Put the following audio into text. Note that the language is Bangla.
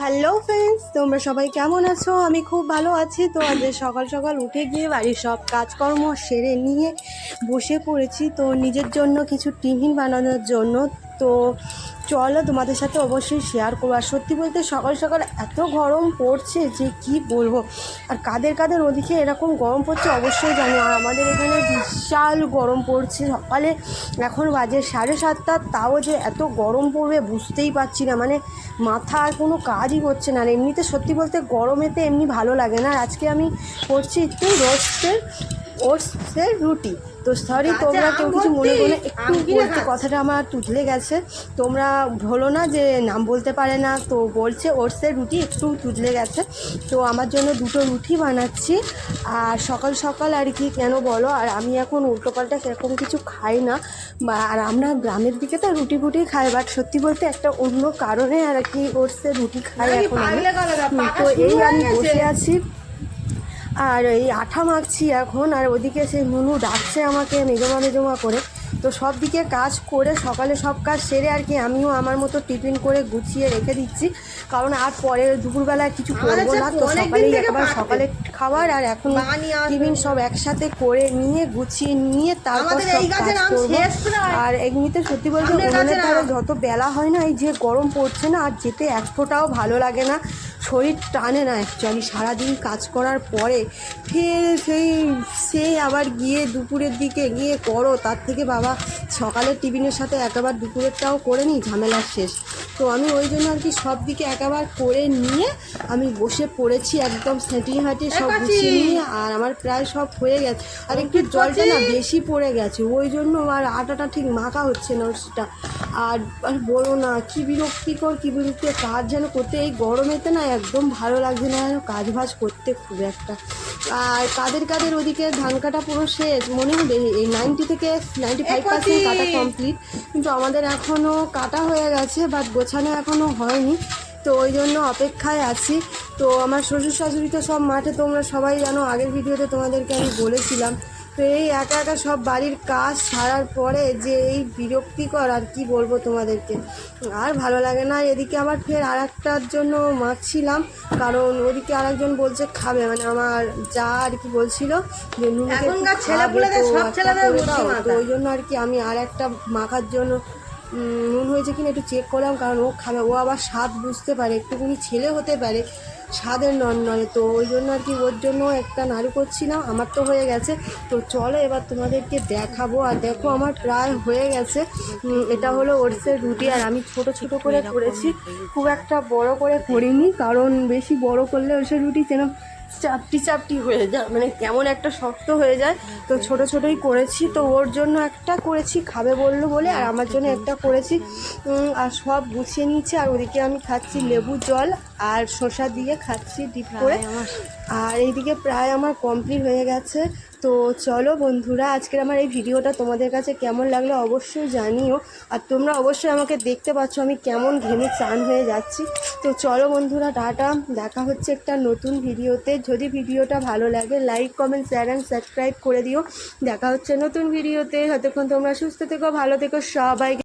হ্যালো ফ্রেন্ডস, তোমরা সবাই কেমন আছো? আমি খুব ভালো আছি। তো আজ সকাল সকাল উঠে গিয়ে বাড়ির সব কাজকর্ম সেরে নিয়ে বসে পড়েছি তো নিজের জন্য কিছু টিফিন বানানোর জন্য। তো চলো তোমাদের সাথে অবশ্যই শেয়ার করবো। আর সত্যি বলতে সকাল সকাল এত গরম পড়ছে যে কি বলবো। আর কাদের কাদের ওদিকে এরকম গরম পড়ছে অবশ্যই জানি। আর আমাদের এখানে বিশাল গরম পড়ছে। সকালে এখন বাজে 7:30, তাও যে এত গরম পড়বে বুঝতেই পারছি না। মানে মাথা আর কোনো কাজই করছে না। আর এমনিতে সত্যি বলতে গরমেতে এমনি ভালো লাগে না। আর আজকে আমি করছি একটু ওটসের রুটি। তো সরি, তোমরা কেউ কিছু মনে করো, একটু বলতে কথাটা আমার তুতলে গেছে। তোমরা ভুলো না যে নাম বলতে পারে না, তো বলছে ওটসের রুটি, একটু তুতলে গেছে। তো আমার জন্য দুটো রুটি বানাচ্ছি। আর সকাল সকাল আর কি কেন বলো, আর আমি এখন উল্টোপাল্টা সেরকম কিছু খাই না। আর আমরা গ্রামের দিকে তো রুটি ফুটি খাই, বাট সত্যি বলতে একটা অন্য কারণে আর কি ওটসের রুটি খাই এখন আমি। তো এই আমি বসে আছি আর এই আঠা মাখছি এখন। আর ওদিকে সেই নুনু ডাকছে আমাকে মেজমা করে। তো সব দিকে কাজ করে সকালে সব কাজ সেরে আর কি আমিও আমার মতো টিফিন করে গুছিয়ে রেখে দিচ্ছি, কারণ আর পরে দুপুরবেলায় কিছু করবো না। তো সকালেই একবার সকালে খাবার আর এখন টিফিন সব একসাথে করে নিয়ে গুছিয়ে নিয়ে তারপর সব কাজ করবো। আর এমনিতে সত্যি বলতে উনুনের ধারে যত বেলা হয় না, এই যে গরম পড়ছে না, আর যেতে এক ফোঁটাও ভালো লাগে না, শরীর টানে না অ্যাকচুয়ালি। সারাদিন কাজ করার পরে ফের সেই আবার গিয়ে দুপুরের দিকে গিয়ে করো, তার থেকে বাবা সকালের টিফিনের সাথে একেবারে দুপুরেরটাও করে নিই, ঝামেলা শেষ। তো আমি ওই জন্য আর কি সব দিকে একেবারে করে নিয়ে আমি বসে পড়েছি একদম সেটিয়ে হাঁটিয়ে সব গুছিয়ে নিয়ে। আর আমার প্রায় সব হয়ে গেছে। আর একটু জলটা না বেশি পড়ে গেছে, ওই জন্য আর আটাটা ঠিক মাখা হচ্ছে না ওটা। আর বলো না কি বিরক্তিকর কাজ যেন করতে, এই গরমেতে না একদম ভালো লাগছে না যেন কাজ বাজ করতে খুব একটা। আর কাদের ওদিকে ধান কাটা পুরো শেষ মনে হবে, এই 90 থেকে 95% কাটা কমপ্লিট, কিন্তু আমাদের এখনও কাটা হয়ে গেছে বাট গোছানো এখনও হয়নি। তো ওই জন্য অপেক্ষায় আছি। তো আমার শ্বশুর শাশুড়ি তো সব মাঠে, তোমরা সবাই জানো, আগের ভিডিওতে তোমাদেরকে আমি বলেছিলাম। তো এই একা একা সব বাড়ির কাজ সারার পরে যে এই বিরক্তিকর, আর কি বলবো তোমাদেরকে, আর ভালো লাগে না। এদিকে আবার ফের আর একটার জন্য মাখছিলাম, কারণ ওদিকে আর একজন বলছে খাবে, মানে আমার যা আর কি বলছিল যে নুনকে তো ওই জন্য আর কি আমি আর একটা মাখার জন্য নুন হয়েছে কিনা একটু চেক করলাম, কারণ ও খাবে, ও আবার স্বাদ বুঝতে পারে, একটুখানি ছেলে হতে পারে, স্বাদের নয়। তো ওই জন্য আর কি ওর জন্য একটা নাড়ু করছিলাম। আমার তো হয়ে গেছে। তো চলো এবার তোমাদেরকে দেখাবো। আর দেখো আমার প্রায় হয়ে গেছে। এটা হলো ওটসের রুটি। আর আমি ছোট ছোট করে করেছি, খুব একটা বড় করে করিনি, কারণ বেশি বড় করলে ওটসের রুটি যেন চাপটি হয়ে যায়, মানে কেমন একটা শক্ত হয়ে যায়। তো ছোট ছোটই করেছি। তো ওর জন্য একটা করেছি, খাবে বললো বলে, আর আমার জন্য একটা করেছি। আর সব গুছিয়ে নিয়েছি। আর ওদিকে আমি খাচ্ছি লেবু জল আর শসা দিয়ে খাচ্ছি ডিপ করে। আর এইদিকে প্রায় আমার কমপ্লিট হয়ে গেছে। তো চলো বন্ধুরা, আজকের আমার এই ভিডিওটা তোমাদের কাছে কেমন লাগলো অবশ্যই জানিও। আর তোমরা অবশ্যই আমাকে দেখতে পাচ্ছ আমি কেমন ঘেমে চান হয়ে যাচ্ছি। তো চলো বন্ধুরা, টাটা, দেখা হচ্ছে একটা নতুন ভিডিওতে। যদি ভিডিওটা ভালো লাগে like comment share and subscribe করে দিও। দেখা হচ্ছে নতুন ভিডিওতে। ততক্ষণ তোমরা সুস্থ থেকো, ভালো থেকো সবাই।